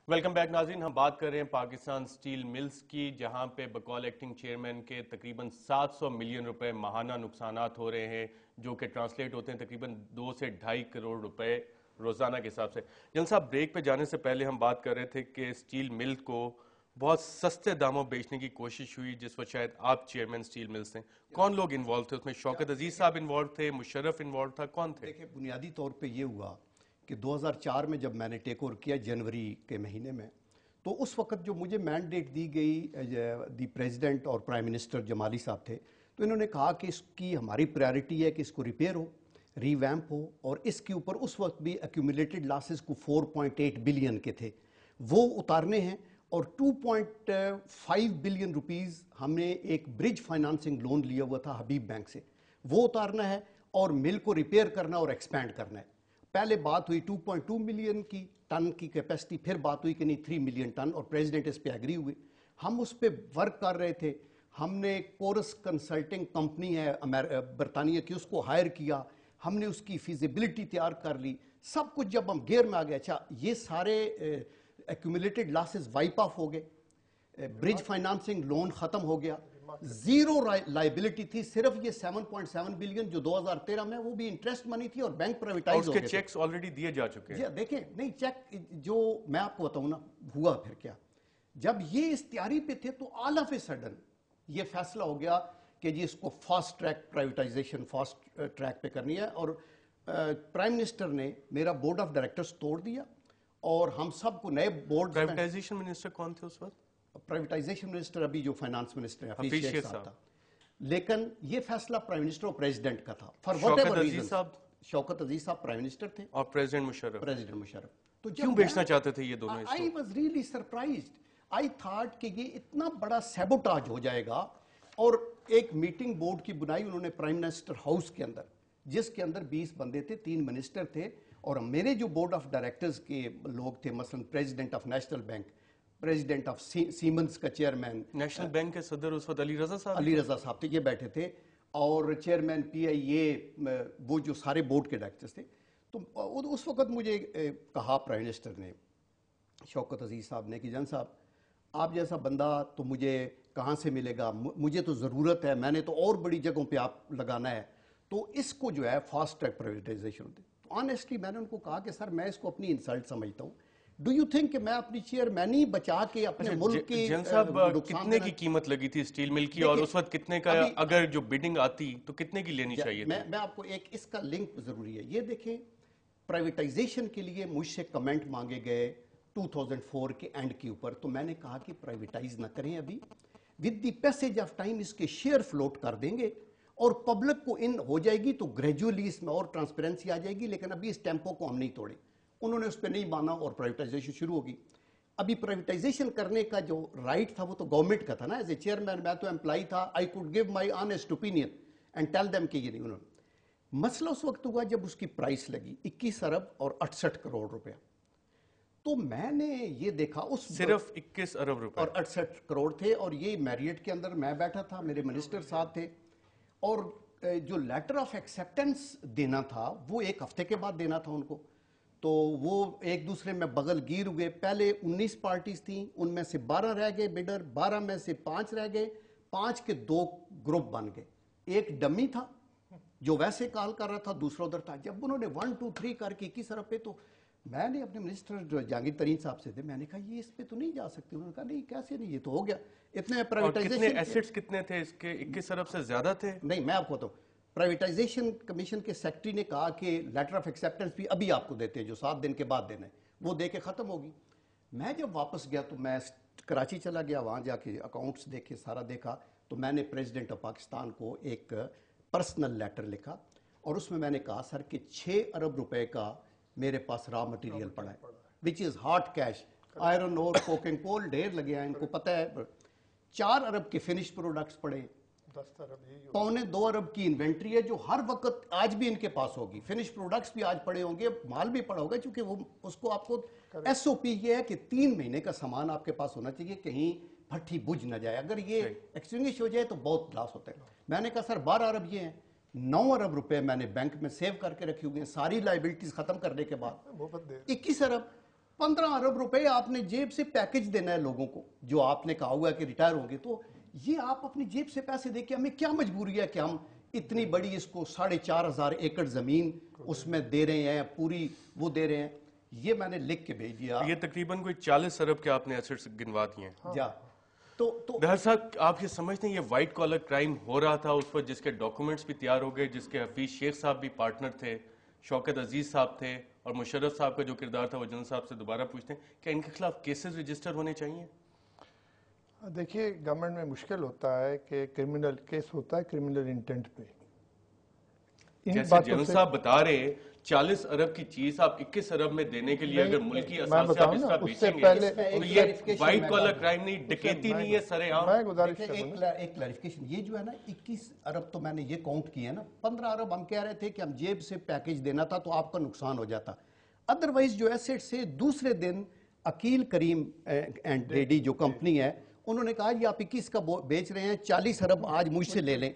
Welcome back नाज़रीन। हम बात कर रहे हैं पाकिस्तान स्टील मिल्स की, जहां पे बकौल एक्टिंग चेयरमैन के तकरीबन 700 मिलियन रुपए माहाना नुकसानात हो रहे हैं, जो कि ट्रांसलेट होते हैं तकरीबन 2 से 2.5 करोड़ रुपए रोजाना के हिसाब से। जन साहब, ब्रेक पे जाने से पहले हम बात कर रहे थे कि स्टील मिल को बहुत सस्ते दामों बेचने की कोशिश हुई, जिस वक्त शायद आप चेयरमैन स्टील मिल्स थे। कौन लोग इन्वॉल्व थे उसमें? शौकत अजीज साहब इन्वॉल्व थे, मुशर्रफ इन्वॉल्व था, कौन थे? देखिए, बुनियादी तौर पे ये हुआ कि 2004 में जब मैंने टेक ओवर किया जनवरी के महीने में, तो उस वक्त जो मुझे मैंडेट दी गई, दी प्रेसिडेंट और प्राइम मिनिस्टर जमाली साहब थे, तो इन्होंने कहा कि इसकी हमारी प्रायोरिटी है कि इसको रिपेयर हो, रीवैम्प हो, और इसके ऊपर उस वक्त भी एक्यूमुलेटेड लॉसेस को 4.8 बिलियन के थे, वो उतारने हैं। और 2.5 बिलियन रुपीस हमने एक ब्रिज फाइनेंसिंग लोन लिया हुआ था हबीब बैंक से, वो उतारना है और मिल को रिपेयर करना और एक्सपैंड करना है। पहले बात हुई 2.2 मिलियन की टन की कैपेसिटी, फिर बात हुई कि नहीं 3 मिलियन टन, और प्रेसिडेंट इस पे एग्री हुए। हम उस पे वर्क कर रहे थे। हमने कोरस कंसल्टिंग कंपनी है बरतानिया की, उसको हायर किया। हमने उसकी फिजिबिलिटी तैयार कर ली। सब कुछ जब हम गियर में आ गए, अच्छा ये सारे एक्यूमुलेटेड लॉसेस वाइप ऑफ हो गए, ब्रिज फाइनेंसिंग लोन खत्म हो गया, जीरो लाइबिलिटी थी, सिर्फ ये 7.7 बिलियन जो 2013 में, वो भी इंटरेस्ट मनी थी और बैंक प्राइवेटाइज हो गए। चेक्स ऑलरेडी दिए जा चुके हैं। देखें, नहीं चेक जो मैं आपको बताऊं ना, हुआ फिर क्या, जब ये इस तैयारी पे थे तो ऑल ऑफ ए सडन ये फैसला हो गया कि जी इसको fast track privatisation fast track पे करनी है। और प्राइम मिनिस्टर ने मेरा बोर्ड ऑफ डायरेक्टर्स तोड़ दिया और हम सबको नए बोर्ड। प्राइवेटाइजेशन मिनिस्टर कौन थे उस वक्त? प्राइवेटाइजेशन मिनिस्टर अभी जो फाइनेंस मिनिस्टर है हफीज शेख साहब था, लेकिन ये फैसला प्राइम मिनिस्टर और प्रेसिडेंट का था। फॉर व्हाटएवर रीजन, शौकत अजीज साहब प्राइम मिनिस्टर थे और प्रेसिडेंट मुशर्रफ। तो क्यों बेचना चाहते थे ये दोनों? I was really surprised. I thought कि ये इतना बड़ा सैबोटाज हो जाएगा। और एक मीटिंग बोर्ड की बुनाई उन्होंने प्राइम मिनिस्टर हाउस के अंदर, जिसके अंदर 20 बंदे थे, 3 मिनिस्टर थे, और मेरे जो बोर्ड ऑफ डायरेक्टर्स के लोग थे, मसलन president of national bank, president of siemens का चेयरमैन, नेशनल बैंक के सदर उस वक्त अली रजा साहब थे, ये बैठे थे, और चेयरमैन PIA, वो जो सारे बोर्ड के डायरेक्टर्स थे। तो उस वक्त मुझे कहा प्राइम मिनिस्टर ने, शौकत अजीज साहब ने, कि जन साहब आप जैसा बंदा तो मुझे कहाँ से मिलेगा, मुझे तो ज़रूरत है, मैंने तो और बड़ी जगहों पे आप लगाना है, तो इसको जो है फास्ट ट्रैक प्राइवेटाइजेशन होती। तो ऑनेस्टली मैंने उनको कहा कि सर मैं इसको अपनी इंसल्ट समझता हूँ। डू यू थिंक कि मैं अपनी चेयरमैनी बचा के अपने मुल्क की कितने की कीमत लगी थी स्टील मिल की, और उस वक्त कितने का, अगर जो बिडिंग आती तो कितने की लेनी चाहिए? मैं आपको एक इसका लिंक जरूरी है। ये देखें, प्राइवेटाइजेशन के लिए मुझसे कमेंट मांगे गए 2004 के एंड के ऊपर, तो मैंने कहा कि प्राइवेटाइज ना करें अभी, with the passage of time इसके शेयर फ्लोट कर देंगे और पब्लिक को इन हो जाएगी तो ग्रेजुअली इसमें और ट्रांसपेरेंसी आ जाएगी, लेकिन अभी इस टेम्पो को हम नहीं तोड़े। उन्होंने उस पर नहीं माना और प्राइवेटाइजेशन शुरू होगी। अभी प्राइवेटाइजेशन करने का जो राइट था वो तो गवर्नमेंट का था ना। एज ए चेयरमैन मैं तो एम्प्लॉय था, I could give my honest opinion and tell them कि ये नहीं। उन्होंने मसला उस वक्त हुआ जब उसकी प्राइस लगी 21 अरब और 68 करोड़ रुपया। तो मैंने ये देखा, उस सिर्फ 21 अरब रुपए और 68 करोड़ थे, और ये मैरियट के अंदर मैं बैठा था, मेरे मिनिस्टर साथ थे, और जो लेटर ऑफ एक्सेप्टेंस देना था वो 1 हफ्ते के बाद देना था उनको। तो वो एक दूसरे में बगल गिर हुए। पहले 19 पार्टीज थी, उनमें से 12 रह गए बिडर, 12 में से 5 रह गए, 5 के 2 ग्रुप बन गए। एक डमी था जो वैसे कॉल कर रहा था, दूसरा उधर था। जब उन्होंने 1 2 3 करके 21 अरब पे, तो मैंने अपने मिनिस्टर जो जहांगीर तरीन साहब से थे, मैंने कहा ये इस पे तो नहीं जा सकते। उन्होंने कहा नहीं, कैसे नहीं, ये तो हो गया। इतने प्राइवेटाइजेशन, कितने एसेट्स कितने थे इसके? 21 अरब से ज्यादा थे? नहीं, मैं आपको बताऊं, प्राइवेटाइजेशन कमीशन के सेक्रेटरी ने कहा कि लेटर ऑफ एक्सेप्टेंस भी अभी आपको देते हैं, जो 7 दिन के बाद देना है, वो दे के खत्म होगी। मैं जब वापस गया तो मैं कराची चला गया, वहां जाके अकाउंट्स देखे, सारा देखा, तो मैंने प्रेसिडेंट ऑफ पाकिस्तान को एक पर्सनल लेटर लिखा और उसमें मैंने कहा सर कि 6 अरब रुपए का मेरे पास रॉ मटेरियल पड़ा है, which is hot cash, iron और कोकिंग कोल ढेर लगे हैं, इनको पता है। 4 अरब के फिनिश प्रोडक्ट्स पड़े, 1.25 अरब की इन्वेंट्री है जो हर वक्त आज भी इनके पास होगी, फिनिश प्रोडक्ट्स भी आज पड़े होंगे, माल भी पड़ा होगा, क्योंकि वो उसको आपको SOP ये है कि 3 महीने का सामान आपके पास होना चाहिए, कहीं भट्टी बुझ ना जाए। अगर ये एक्सटिंग्विश हो जाए तो बहुत लॉस होता है। मैंने कहा सर 12 अरब ये हैं, 9 अरब रुपए मैंने बैंक में सेव करके रखे हुए हैं, सारी लाइबिलिटीज खत्म करने के बाद 21 अरब। 15 अरब रुपए आपने जेब से पैकेज देना है लोगों को, जो आपने कहा हुआ है कि रिटायर होंगे, तो ये आप अपनी जेब से पैसे देके हमें क्या मजबूरी है कि हम इतनी बड़ी इसको 4,500 एकड़ जमीन उसमें दे रहे हैं, पूरी वो दे रहे हैं। ये मैंने लिख के भेज दिया। ये तकरीबन कोई 40 अरब के आपने एसेट्स गिनवा दिए हैं। जा तो दहर साहब, आप ये समझते हैं ये वाइट कॉलर क्राइम हो रहा था उस पर, जिसके डॉक्यूमेंट्स भी तैयार हो गए, जिसके हफीज शेख साहब भी पार्टनर थे, शौकत अजीज साहब थे, और मुशर्रफ साहब का जो किरदार था वो जनरल साहब से दोबारा पूछते हैं, क्या इनके खिलाफ केसेस रजिस्टर होने चाहिए? देखिए, गवर्नमेंट में मुश्किल होता है कि क्रिमिनल केस होता है क्रिमिनल इंटेंट पे। जैसे जनरल साहब बता रहे 40 अरब की चीज आप 21 अरब में देने के लिए अगर मुल्क की असास से आप इसका बेचेंगे तो ये वाइट कॉलर क्राइम नहीं, डकैती नहीं है सरेआम। एक क्लैरिफिकेशन, ये जो है ना 21 अरब तो मैंने ये काउंट किया है ना, 15 अरब हम कह रहे थे कि हम जेब से पैकेज देना था तो आपका नुकसान हो जाता। अदरवाइज जो एसेट से दूसरे दिन अकील करीम एंड डेडी जो कंपनी है, उन्होंने कहा ये आप 21 का बेच रहे हैं, 40 अरब आज मुझसे ले लें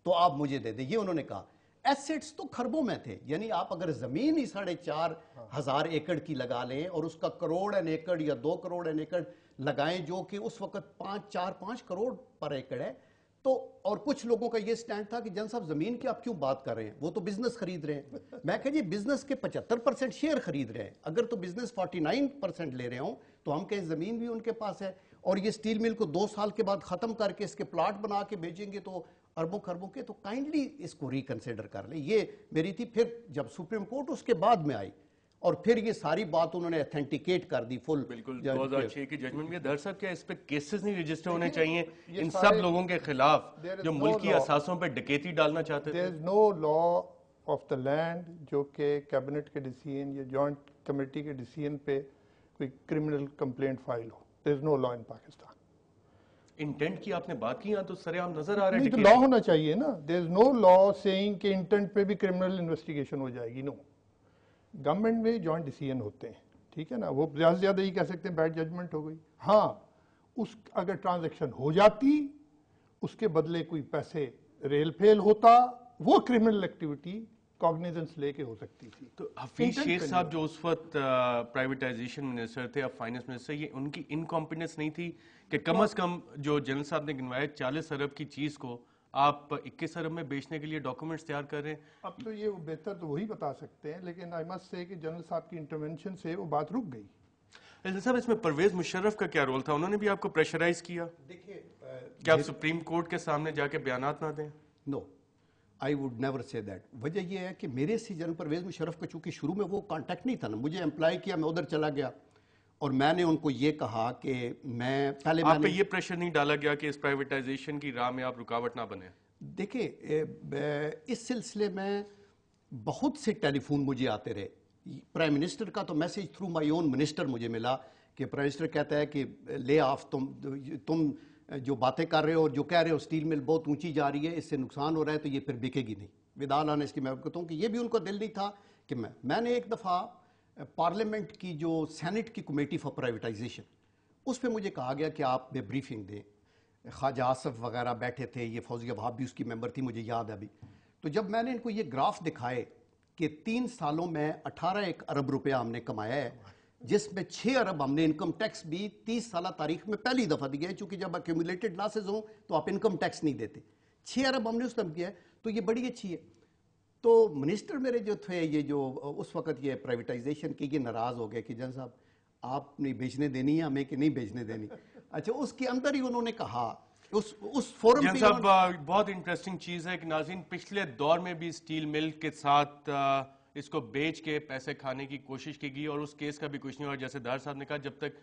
तो आप मुझे दे दें, ये उन्होंने कहा। एसेट्स तो खरबों में थे, यानी आप अगर जमीन ही 4,500 एकड़ की लगा लें और उसका करोड़ एन एकड़ या 2 करोड़ एन एकड़ लगाएं, जो कि उस वक्त 5 करोड़ पर एकड़ है, तो और कुछ लोगों का ये स्टैंड था कि जन साहब जमीन की आप क्यों बात कर रहे हैं, वो तो बिजनेस खरीद रहे हैं। मैं कह जी बिजनेस के 75% शेयर खरीद रहे हैं, अगर तो बिजनेस 49% ले रहे हो तो हम कहें जमीन भी उनके पास है, और ये स्टील मिल को 2 साल के बाद खत्म करके इसके प्लाट बना के बेचेंगे तो अरबों खरबों के, तो काइंडली इसको रिकंसिडर कर ले। ये मेरी थी। फिर जब सुप्रीम कोर्ट उसके बाद में आई और फिर ये सारी बात उन्होंने ऑथेंटिकेट कर दी फुल। बिल्कुल 2006 की जजमेंट में। दर साहब, क्या इस पे केसेस नहीं रजिस्टर होने चाहिए इन सब लोगों के खिलाफ जो मुल्क की असासों पे डकैती डालना चाहते थे? There is no law of the land जो कि कैबिनेट के डिसीजन या जॉइंट कमेटी के डिसीजन पे कोई क्रिमिनल कंप्लेंट फाइल हो। There is no law in Pakistan. Intent की आपने बात की, यहाँ तो सरेआम नजर आ रहा है। तो लॉ होना चाहिए ना। There is no law saying कि इंटेंट पे भी क्रिमिनल इन्वेस्टिगेशन हो जाएगी। नो, गवर्नमेंट में जॉइंट डिसीजन होते हैं, ठीक है ना। वो ज्यादा से ज्यादा ही कह सकते हैं बैड जजमेंट हो गई। हाँ, उस अगर ट्रांजैक्शन हो जाती, उसके बदले कोई पैसे रेल फेल होता, वो क्रिमिनल एक्टिविटी कॉग्निजेंस लेके हो सकती थी। तो हफीज शेख साहब जो उस वक्त प्राइवेटाइजेशन मिनिस्टर थे, अब फाइनेंस मिनिस्टर, ये उनकी इनकॉम्पिटेंस नहीं थी कि कम से कम जो जनरल साहब ने गिनवाया 40 अरब की चीज को आप 21 अरब में बेचने के लिए डॉक्यूमेंट्स तैयार कर रहे हैं? अब तो ये बेहतर तो वही बता सकते हैं, लेकिन आई मस्ट से कि जनरल साहब की इंटरवेंशन से वो बात रुक गई। जनरल साहब, इसमें परवेज मुशर्रफ का क्या रोल था? उन्होंने भी आपको प्रेशराइज किया? देखिए, क्या आप सुप्रीम कोर्ट के सामने जाके बयानात ना दें? No, I would never say that. वजह यह है कि मेरे से जनरल परवेज मुशर्रफ का चूंकि शुरू में वो कांटेक्ट नहीं था ना, मुझे एम्प्लॉय किया, मैं उधर चला गया और मैंने उनको ये कहा कि मैं पहले आप पे ये प्रेशर नहीं डाला गया कि इस प्राइवेटाइजेशन की राह में आप रुकावट ना बने? देखिए, इस सिलसिले में बहुत से टेलीफोन मुझे आते रहे। प्राइम मिनिस्टर का तो message through my own minister मुझे मिला कि प्राइम मिनिस्टर कहता है कि ले ऑफ, तुम जो बातें कर रहे हो और जो कह रहे हो स्टील मिल बहुत ऊंची जा रही है, इससे नुकसान हो रहा है, तो ये फिर बिकेगी नहीं। विदाल आने इसकी मैं कहता हूँ कि ये भी उनको दिल नहीं था कि मैंने एक दफ़ा पार्लियामेंट की जो सेनेट की कमेटी फॉर प्राइवेटाइजेशन, उस पर मुझे कहा गया कि आप ब्रीफिंग दें। ख्वाजा आसफ वगैरह बैठे थे, ये फौजिया भाब भी उसकी मेंबर थी, मुझे याद है अभी। तो जब मैंने इनको ये ग्राफ दिखाए कि 3 सालों में 18 अरब रुपया हमने कमाया है, जिसमें 6 अरब हमने इनकम टैक्स भी 30 साल तारीख में पहली दफ़ा दिया है, चूंकि जब एक्यूमुलेटेड लॉसेज हों तो आप इनकम टैक्स नहीं देते। 6 अरब हमने उस टाइम किया है, तो ये बड़ी अच्छी है। तो मिनिस्टर मेरे जो थे, ये जो उस वक्त ये प्राइवेटाइजेशन की, ये नाराज़ हो गए कि जन साहब आप नहीं बेचने देनी है हमें कि नहीं बेचने देनी। अच्छा, उसके अंदर ही उन्होंने कहा उस फोरम पे साहब, बहुत इंटरेस्टिंग चीज़ है कि नाज़रीन, पिछले दौर में भी स्टील मिल के साथ इसको बेच के पैसे खाने की कोशिश की गई और उस केस का भी कुछ नहीं हुआ। जैसे दार साहब ने कहा, जब तक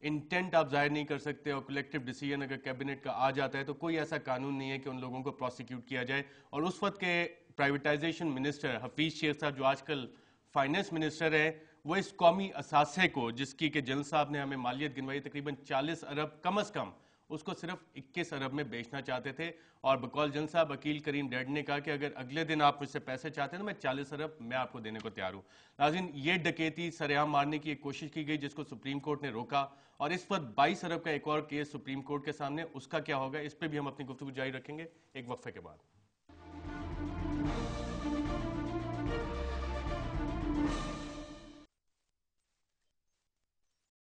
इंटेंट आप जाहिर नहीं कर सकते और कलेक्टिव डिसीजन अगर कैबिनेट का आ जाता है तो कोई ऐसा कानून नहीं है कि उन लोगों को प्रोसिक्यूट किया जाए। और उस वक्त के प्राइवेटाइजेशन मिनिस्टर हफीज शेख साहब, जो आजकल फाइनेंस मिनिस्टर है, वो इस कौमी असासे को, जिसकी कि जनरल साहब ने हमें मालियत गिनवाई तकरीबन 40 अरब कम अज कम, उसको सिर्फ 21 अरब में बेचना चाहते थे। और बकौल जनरल साहब अकील करीम डैड ने कहा कि अगर अगले दिन आप मुझसे पैसे चाहते हैं तो मैं 40 अरब मैं आपको देने को तैयार हूं। नाज़रीन, ये डकैती सरेआम मारने की एक कोशिश की गई जिसको सुप्रीम कोर्ट ने रोका और इस वक्त 22 अरब का एक और केस सुप्रीम कोर्ट के सामने, उसका क्या होगा इस पर भी हम अपनी गुफ्तगू जारी रखेंगे एक वक्फे के बाद।